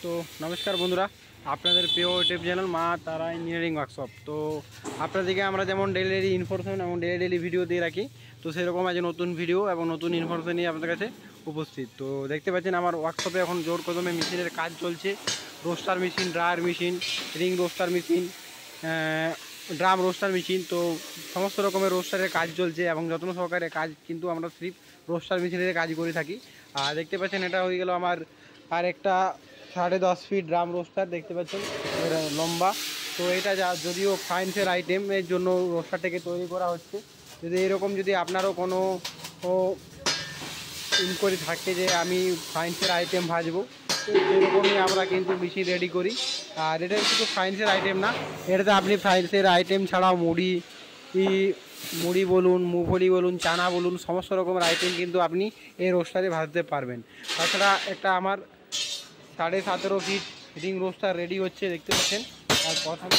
তো নমস্কার বন্ধুরা, আপনাদের প্রিয় ইউটিউব চ্যানেল মা তারা ইঞ্জিনিয়ারিং ওয়ার্কশপ। তো আপনাদেরকে আমরা যেমন ডেলি ইনফরমেশন এবং ডেলি ভিডিও দিয়ে রাখি, তো সেরকম আজ নতুন ভিডিও এবং নতুন ইনফরমেশন নিয়ে আপনাদের কাছে উপস্থিত। তো দেখতে পাচ্ছেন আমার ওয়ার্কশপে এখন জোর কদমে মেশিনের কাজ চলছে। Roaster machine, dryer machine, ring roaster machine, drum roaster machine, তো সমস্ত রকমের রোস্টারের কাজ চলছে এবং যত্ন সহকারে কাজ কিন্তু আমরা স্লিপ রোস্টার মেশিনের কাজ করে থাকি। আর দেখতে পাচ্ছেন এটা হয়ে গেল আমার আর একটা 10.5 ফিট ড্রাম রোস্টার দেখতে পাচ্ছেন লম্বা। তো এটা যদিও ফাইন্সের আইটেমের জন্য রোস্টারটাকে তৈরি করা হচ্ছে। যদি এরকম যদি আপনারও কোনো ইনকোয়ারি থাকে যে আমি ফাইন্সের আইটেম ভাজবো, তো সেরকমই আমরা কিন্তু মেশিন রেডি করি। আর এটা শুধু ফাইন্সের আইটেম না, এটাতে আপনি ফাইন্সের আইটেম ছাড়াও মুড়ি বলুন, মুগফলি বলুন, চানা বলুন, সমস্ত রকমের আইটেম কিন্তু আপনি এই রোস্টারে ভাজতে পারবেন। তাছাড়া একটা আমার 17.5 ফিট রিং রোস্টার রেডি হচ্ছে দেখতে পাচ্ছেন। আর প্রথমে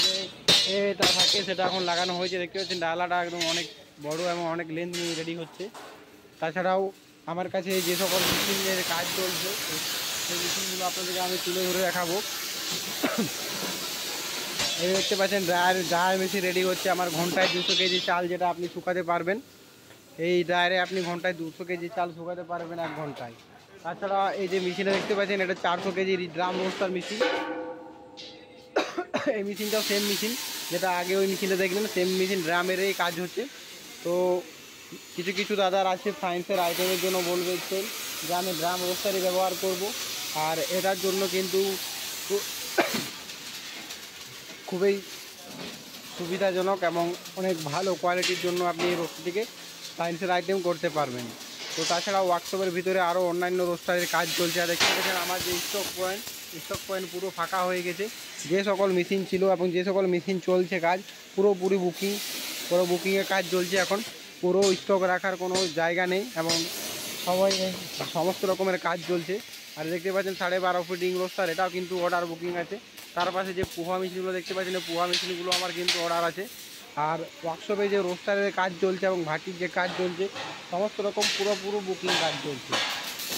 যে এটা থাকে সেটা এখন লাগানো হয়েছে দেখতে পাচ্ছেন। ডালাটা একদম অনেক বড় এবং অনেক লেন্থ নিয়ে রেডি হচ্ছে। তাছাড়াও আমার কাছে যে সকল মেশিনের কাজ চলছে সেই মেশিনগুলো আপনাদেরকে আমি তুলে ধরে দেখাবো। এই দেখতে পাচ্ছেন ড্রায়ার মেশিন রেডি হচ্ছে আমার। ঘন্টায় 200 কেজি চাল যেটা আপনি শুকাতে পারবেন, এই ড্রায়ারে আপনি ঘন্টায় 200 কেজি চাল শুকাতে পারবেন 1 ঘন্টায়। তাছাড়া এই যে মেশিনে দেখতে পাচ্ছেন এটা 400 কেজির ড্রাম রোস্টার মেশিন। এই মেশিনটাও সেম মেশিন যেটা আগে ওই মেশিনটা দেখলেন, সেম মেশিন ড্রামেরই কাজ হচ্ছে। তো কিছু কিছু দাদার আছে ফাইন্সের আইটেমের জন্য বলবেন যে আমি ড্রাম রোস্টারই ব্যবহার করব। আর এটার জন্য কিন্তু খুবই সুবিধাজনক এবং অনেক ভালো কোয়ালিটির জন্য আপনি এই রোস্টারটিকে ফাইন্সের আইটেম করতে পারবেন। তো তাছাড়া ওয়ার্কশপের ভিতরে আরও অন্যান্য রোস্টারের কাজ চলছে। আর দেখতে পাচ্ছেন আমার যে স্টক পয়েন্ট পুরো ফাঁকা হয়ে গেছে। যে সকল মেশিন ছিল এবং যে সকল মেশিন চলছে কাজ পুরো বুকিংয়ের কাজ চলছে এখন। পুরো স্টক রাখার কোনো জায়গা নেই এবং সমস্ত রকমের কাজ চলছে। আর দেখতে পাচ্ছেন 12.5 ফিট রিং রোস্টার, এটাও কিন্তু অর্ডার বুকিং আছে। তার পাশে যে পোহা মেশিনগুলো দেখতে পাচ্ছেন, পোহা মেশিনগুলো আমার কিন্তু অর্ডার আছে। আর ওয়ার্কশপে যে রোস্টারের কাজ চলছে এবং ভাটির যে কাজ চলছে সমস্ত রকম পুরো বুকিং কাজ চলছে।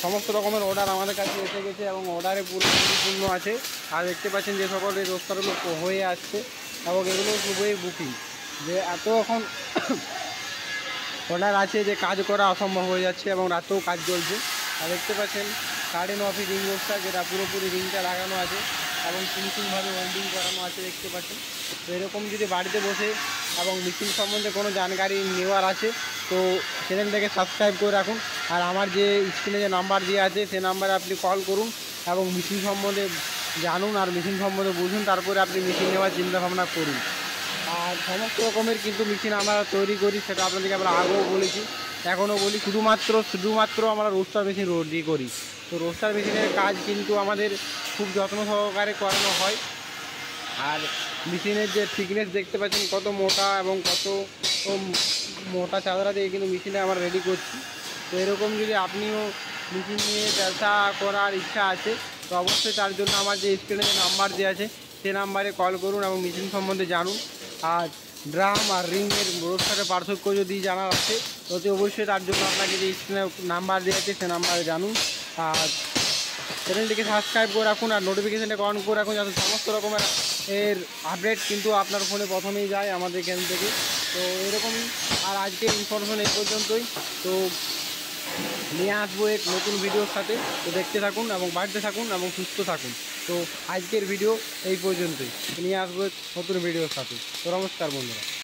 সমস্ত রকমের অর্ডার আমাদের কাছে এসে গেছে এবং অর্ডারে পুরো পরিপূর্ণ আছে। আর দেখতে পাচ্ছেন যে সকল এই রোস্টারগুলো হয়ে আসছে এবং এগুলো খুবই বুকিং, যে এত এখন অর্ডার আছে যে কাজ করা অসম্ভব হয়ে যাচ্ছে এবং রাতেও কাজ চলছে। আর দেখতে পাচ্ছেন 9.5 ফিট রিং রোস্টার যেটা পুরোপুরি রিংটা লাগানো আছে এবং ফিনিশিংভাবে ওয়েল্ডিং করানো আছে দেখতে পাচ্ছেন। তো এরকম যদি বাড়িতে বসে এবং মেশিন সম্বন্ধে কোনো জানকারি নেওয়ার আছে তো চ্যানেলটাকে সাবস্ক্রাইব করে রাখুন। আর আমার যে স্ক্রিনে যে নাম্বার দেওয়া আছে সেই নাম্বারে আপনি কল করুন এবং মেশিন সম্বন্ধে জানুন আর মেশিন সম্বন্ধে বুঝুন, তারপরে আপনি মেশিন নেওয়ার চিন্তাভাবনা করুন। আর সমস্ত রকমের কিন্তু মেশিন আমরা তৈরি করি, সেটা আপনাদেরকে আমরা আগেও বলেছি, এখনও বলি। শুধুমাত্র আমরা রোস্টার মেশিন রেডি করি। তো রোস্টার মেশিনের কাজ কিন্তু আমাদের খুব যত্ন সহকারে করানো হয়। আর মেশিনের যে থিকনেস দেখতে পাচ্ছেন কত মোটা এবং কত মোটা চাদরা দিয়ে কিন্তু মেশিনে আমরা রেডি করছি। তো এরকম যদি আপনিও মেশিন নিয়ে ব্যবসা করার ইচ্ছা আছে তো অবশ্যই তার জন্য আমার যে স্ক্রিনে যে নাম্বার দেওয়া আছে সেই নাম্বারে কল করুন এবং মেশিন সম্বন্ধে জানুন। আর ড্রাম আর রিংয়ের রোস্টারের পার্থক্য যদি জানার আছে তো অবশ্যই তার জন্য আপনাকে যে স্ক্রিনে নাম্বার দেওয়া আছে সেই নাম্বারে জানুন। আর চ্যানেলটিকে সাবস্ক্রাইব করে রাখুন আর নোটিফিকেশানটাকে অন করে রাখুন, যাতে সমস্ত রকমের এর আপডেট কিন্তু আপনার ফোনে প্রথমেই যায় আমাদের এখান থেকে। তো এরকমই। আর আজকের ইনফরমেশন এই পর্যন্তই। তো নিয়ে আসবো এক নতুন ভিডিওর সাথে। তো দেখতে থাকুন এবং বাড়তে থাকুন এবং সুস্থ থাকুন। তো আজকের ভিডিও এই পর্যন্তই, নিয়ে আসবো নতুন ভিডিওর সাথে। তো নমস্কার বন্ধুরা।